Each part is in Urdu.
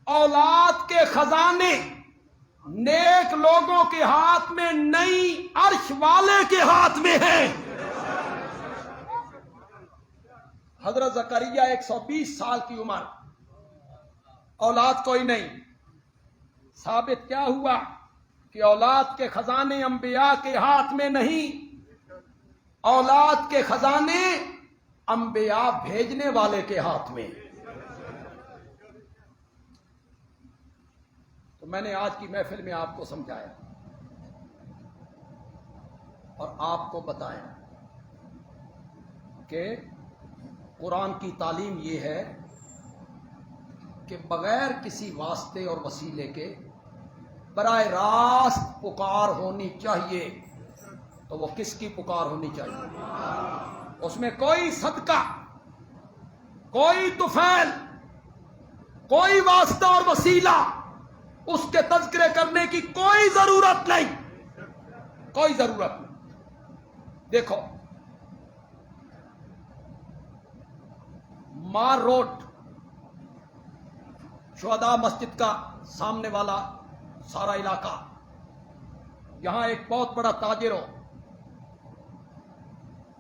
اولاد کے خزانے نیک لوگوں کے ہاتھ میں نہیں، عرش والے کے ہاتھ میں ہیں۔ حضرت زکریا 120 سال کی عمر، اولاد کوئی نہیں۔ ثابت کیا ہوا کہ اولاد کے خزانے انبیاء کے ہاتھ میں نہیں، اولاد کے خزانے انبیاء بھیجنے والے کے ہاتھ میں۔ تو میں نے آج کی محفل میں آپ کو سمجھایا اور آپ کو بتایا کہ قرآن کی تعلیم یہ ہے کہ بغیر کسی واسطے اور وسیلے کے براہ راست پکار ہونی چاہیے۔ تو وہ کس کی پکار ہونی چاہیے؟ اس میں کوئی صدقہ، کوئی طفیل، کوئی واسطہ اور وسیلہ، اس کے تذکرے کرنے کی کوئی ضرورت نہیں، کوئی ضرورت نہیں۔ دیکھو مار روڈ شہداء مسجد کا سامنے والا سارا علاقہ، یہاں ایک بہت بڑا تاجر ہو،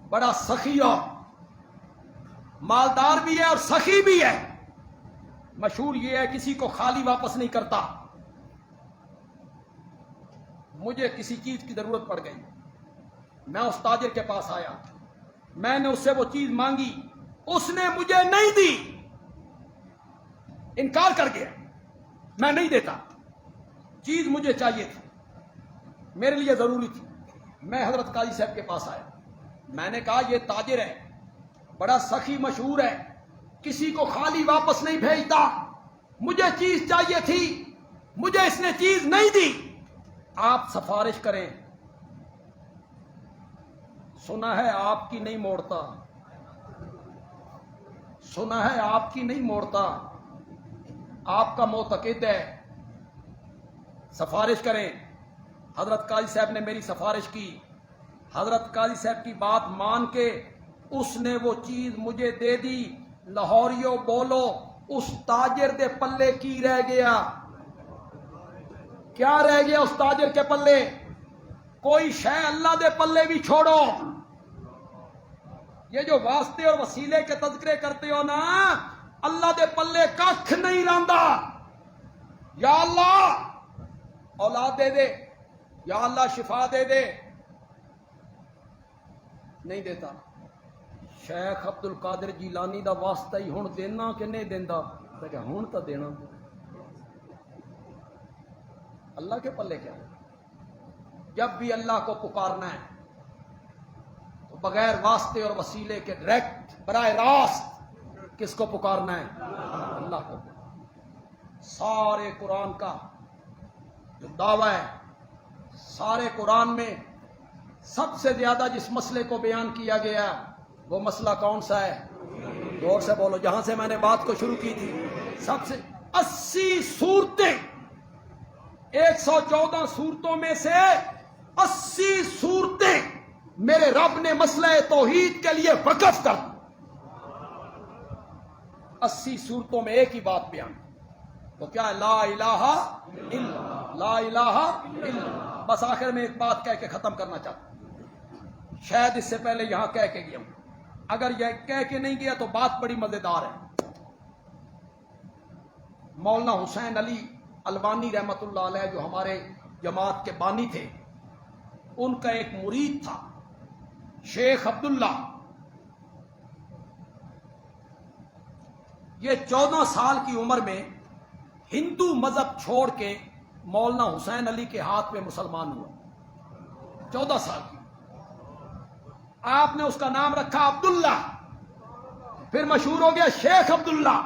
بڑا سخی ہو، مالدار بھی ہے اور سخی بھی ہے، مشہور یہ ہے کسی کو خالی واپس نہیں کرتا۔ مجھے کسی چیز کی ضرورت پڑ گئی، میں اس تاجر کے پاس آیا، میں نے اس سے وہ چیز مانگی، اس نے مجھے نہیں دی، انکار کر گیا، میں نہیں دیتا، چیز مجھے چاہیے تھی، میرے لیے ضروری تھی۔ میں حضرت قاضی صاحب کے پاس آیا، میں نے کہا یہ تاجر ہے، بڑا سخی مشہور ہے، کسی کو خالی واپس نہیں بھیجتا، مجھے چیز چاہیے تھی، مجھے اس نے چیز نہیں دی، آپ سفارش کریں۔ سنا ہے آپ کی نہیں موڑتا، سنا ہے آپ کی نہیں موڑتا، آپ کا معتقد ہے، سفارش کریں۔ حضرت قاضی صاحب نے میری سفارش کی، حضرت قاضی صاحب کی بات مان کے اس نے وہ چیز مجھے دے دی۔ لاہوریو بولو، اس تاجر دے پلے کی رہ گیا؟ کیا رہ گیا اس تاجر کے پلے؟ کوئی شے اللہ دے پلے بھی چھوڑو، یہ جو واسطے اور وسیلے کے تذکرے کرتے ہو نا، اللہ دے پلے کھ نہیں رہندا۔ یا اللہ اولاد دے دے، یا اللہ شفا دے دے، نہیں دیتا۔ شیخ عبد القادر جیلانی دا واسطہ ہی ہن دینا کہ نہیں دیندا؟ میں کہ ہن تو دینا۔ اللہ کے پلے کیا؟ جب بھی اللہ کو پکارنا ہے تو بغیر واسطے اور وسیلے کے ڈائریکٹ براہ راست کس کو پکارنا ہے؟ اللہ کو۔ سارے قرآن کا جو دعویٰ ہے، سارے قرآن میں سب سے زیادہ جس مسئلے کو بیان کیا گیا وہ مسئلہ کون سا ہے؟ زور سے بولو، جہاں سے میں نے بات کو شروع کی تھی۔ سب سے 80 صورتیں، 114 صورتوں میں سے 80 صورتیں میرے رب نے مسئلہ توحید کے لیے وقف کر دی۔ 80 صورتوں میں ایک ہی بات بیان، تو کیا ہے؟ لا الہ الا اللہ، لا الہ الا اللہ۔ بس آخر میں ایک بات کہہ کے ختم کرنا چاہتا ہوں، شاید اس سے پہلے یہاں کہہ کے گیا ہوں، اگر یہ کہہ کے نہیں گیا تو بات بڑی مزیدار ہے۔ مولانا حسین علی الوانی رحمت اللہ علیہ جو ہمارے جماعت کے بانی تھے، ان کا ایک مرید تھا شیخ عبداللہ، یہ 14 سال کی عمر میں ہندو مذہب چھوڑ کے مولانا حسین علی کے ہاتھ میں مسلمان ہوا۔ 14 سال کی، آپ نے اس کا نام رکھا عبداللہ، پھر مشہور ہو گیا شیخ عبداللہ۔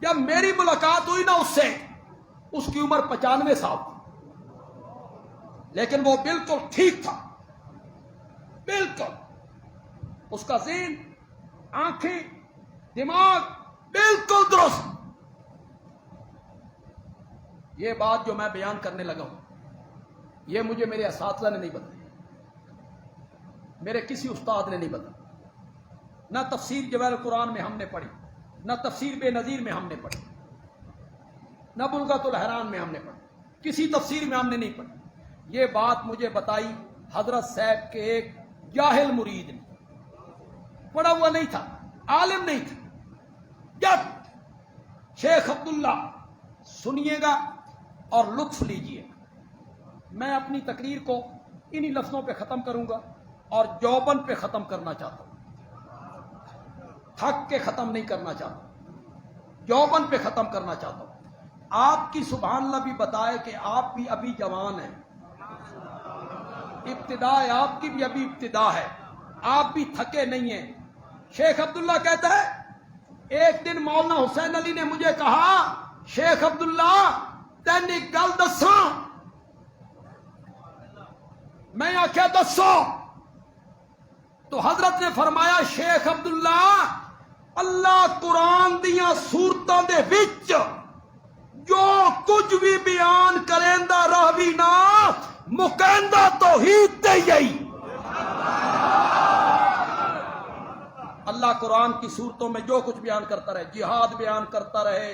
جب میری ملاقات ہوئی نا اس سے، اس کی عمر 95 سال تھی، لیکن وہ بالکل ٹھیک تھا، بالکل اس کا ذہن، آنکھیں، دماغ بالکل درست۔ یہ بات جو میں بیان کرنے لگا ہوں، یہ مجھے میرے اساتذہ نے نہیں بتائی، میرے کسی استاد نے نہیں بتایا، نہ تفسیر جواہر القرآن میں ہم نے پڑھی، نہ تفسیر بے نظیر میں ہم نے پڑھی۔ نہ بلغت الحرام میں ہم نے پڑھا، کسی تفسیر میں ہم نے نہیں پڑھا. یہ بات مجھے بتائی حضرت صاحب کے ایک جاہل مرید نے، پڑھا ہوا نہیں تھا، عالم نہیں تھا. جب شیخ عبداللہ، سنیے گا اور لطف لیجئے، میں اپنی تقریر کو انہی لفظوں پہ ختم کروں گا اور جوبن پہ ختم کرنا چاہتا ہوں، تھک کے ختم نہیں کرنا چاہتا، جوبن پہ ختم کرنا چاہتا ہوں. آپ کی سبحان اللہ بھی بتائے کہ آپ بھی ابھی جوان ہیں، ابتدا ہے، آپ کی بھی ابھی ابتدا ہے، آپ بھی تھکے نہیں ہیں. شیخ عبداللہ کہتا ہے ایک دن مولانا حسین علی نے مجھے کہا شیخ عبداللہ تین ایک گل دساں. میں آخیا دسو. تو حضرت نے فرمایا شیخ عبداللہ اللہ قرآن دیاں سورتاں دے وچ جو کچھ بھی بیان کریندا رہوی نا مکیندا توحید تے ہی. اللہ قرآن کی صورتوں میں جو کچھ بیان کرتا رہے، جہاد بیان کرتا رہے،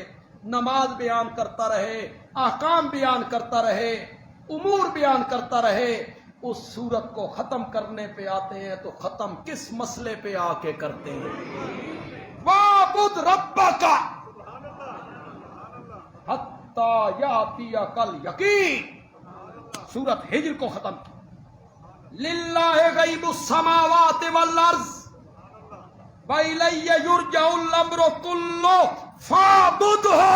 نماز بیان کرتا رہے، احکام بیان کرتا رہے، امور بیان کرتا رہے، اس صورت کو ختم کرنے پہ آتے ہیں تو ختم کس مسئلے پہ آ کے کرتے ہیں؟ وَاعْبُدْ رَبَّكَ حَتَّى يَأْتِيَكَ الْيَقِينُ. سورت ہجر کو ختم کی. لِلَّهِ غَيْبُ السَّمَاوَاتِ وَالْأَرْضِ وَإِلَيَّ يُرْجَعُ الْأَمْرُ كُلُّهُ فَاعْبُدْهُ.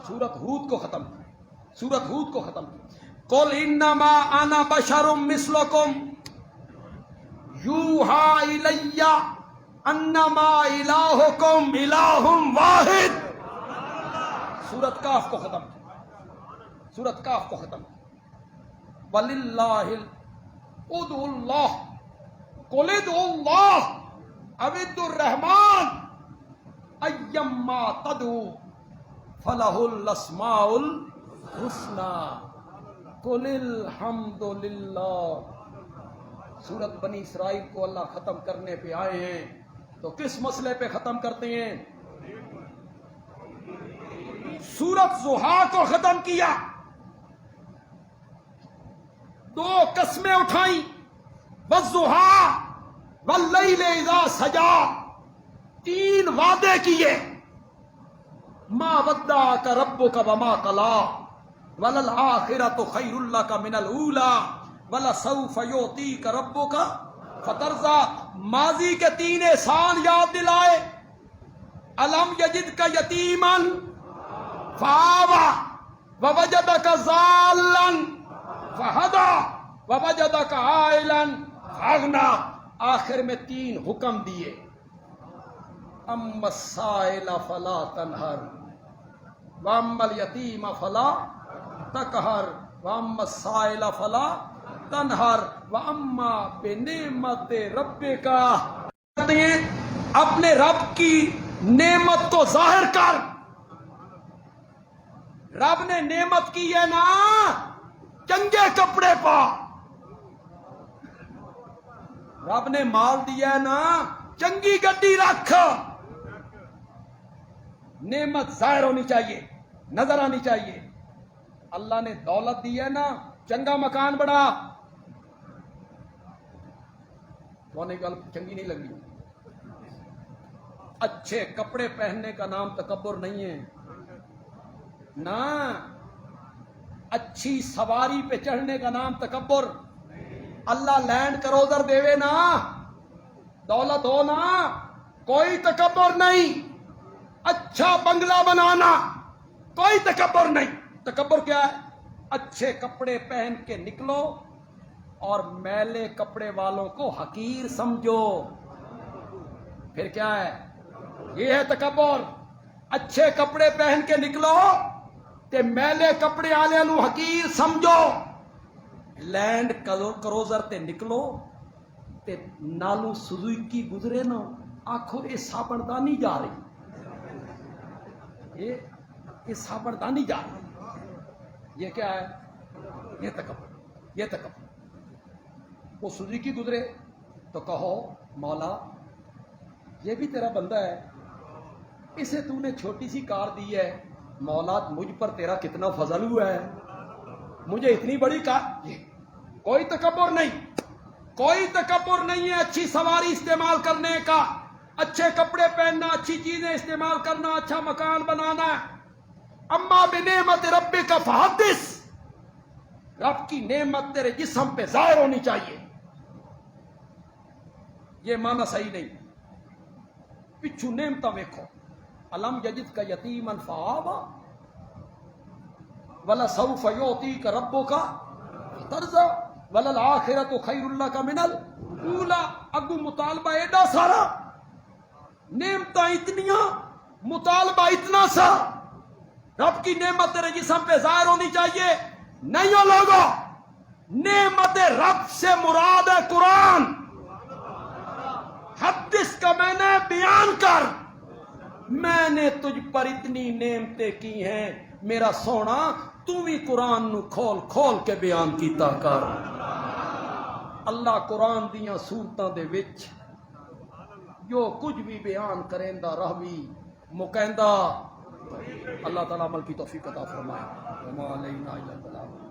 سورت ہود کو ختم کی. سورت ہود کو ختم کی. قُلْ إِنَّمَا أَنَا بَشَرٌ مِثْلُكُمْ يُوحَىٰ إِلَيَّ أَنَّمَا إِلَٰهُكُمْ إِلَٰهٌ وَاحِدٌ. سورت کاف کو ختم کی. سورت کاف کو ختم کی. وَلِلَّهِ ادعوا اللَّهَ قُلِ ادعوا اللَّهَ أَوِ ادعوا الرَّحْمَٰنَ أَيَّمَّا تَدْعُوا فَلَهُ الْأَسْمَاءُ الْحُسْنَىٰ قُلِ الْحَمْدُ لِلَّهِ. سورت بنی اسرائیل کو اللہ ختم کرنے پہ آئے ہیں تو کس مسئلے پہ ختم کرتے ہیں؟ سورت ضحیٰ کو ختم کیا، دو قسمیں اٹھائیں، والضحیٰ واللیل اذا سجا، تین وعدے کیے، ما ودعک ربک وما قلی وللآخرۃ خیر لک من الاولی ولسوف یعطیک ربک فترضی. ماضی کے تین احسان یاد دلائے، الم یجدک یتیما فآوی ووجدک ضالا فہدی ووجدک عائلا فاغنی. آخر میں تین حکم دیے، اما السائل فلا تنہر واما الیتیم فلا تقہر واما السائل فلا تنہر واما بنعمت ربک. اپنے رب کی نعمت کو ظاہر کر. رب نے نعمت کی ہے نا، چنگے کپڑے پا. رب نے مال دیا ہے نا، چنگی گڈی رکھ. نعمت ظاہر ہونی چاہیے، نظر آنی چاہیے. اللہ نے دولت دی ہے نا، چنگا مکان بڑھا. کونے گل چنگی نہیں لگی. اچھے کپڑے پہننے کا نام تکبر نہیں ہے نا، اچھی سواری پہ چڑھنے کا نام تکبر. اللہ لینڈ کروزر دے نا، دولت ہو نا، کوئی تکبر نہیں. اچھا بنگلہ بنانا کوئی تکبر نہیں. تکبر کیا ہے؟ اچھے کپڑے پہن کے نکلو اور میلے کپڑے والوں کو حقیر سمجھو، پھر کیا ہے؟ یہ ہے تکبر. اچھے کپڑے پہن کے نکلو تے میلے کپڑے والوں نو حقیر سمجھو. لینڈ کروزر تے نکلو تے نالو سزوکی گزرے نا، آخو یہ سابردانی جا رہی، یہ سابردانی جا رہی. یہ کیا ہے؟ یہ تکبر. یہ تکبر. وہ سزوکی گزرے تو کہو مولا یہ بھی تیرا بندہ ہے، اسے تو نے چھوٹی سی کار دی ہے، مولا مجھ پر تیرا کتنا فضل ہوا ہے، مجھے اتنی بڑی کار۔ کوئی تکبر نہیں، کوئی تکبر نہیں ہے اچھی سواری استعمال کرنے کا، اچھے کپڑے پہننا، اچھی چیزیں استعمال کرنا، اچھا مکان بنانا۔ اما بنعمت ربک فحدث، رب کی نعمت تیرے جسم پہ ظاہر ہونی چاہیے۔ یہ معنی صحیح نہیں، پچھو نعمتاں ویکھو، الم یجد کا یتیما فآویٰ ولسوف یعطیک ربک فترضیٰ وللآخرۃ خیر لک من الاولیٰ۔ اگو مطالبہ ایڈا سارا، نعمتاں اتنیاں، مطالبہ اتنا سا، رب کی نعمت تیرے جسم پہ ظاہر ہونی چاہیے۔ نہیں ہو لوگو، نعمت رب سے مراد ہے قرآن۔ حدث کا میں نے بیان کر، میں نے تجھ پر اتنی نعمتیں کی ہیں میرا سونا، تو بھی قرآن نو کھول کھول کے بیان کیتا کر۔ اللہ قرآن دیاں سورتاں دے وچ جو کچھ بھی بیان کریندا رہوی مکیندا۔ اللہ تعالیٰ عمل کی توفیق عطا فرمائے۔ وما علینا الا البلاغ۔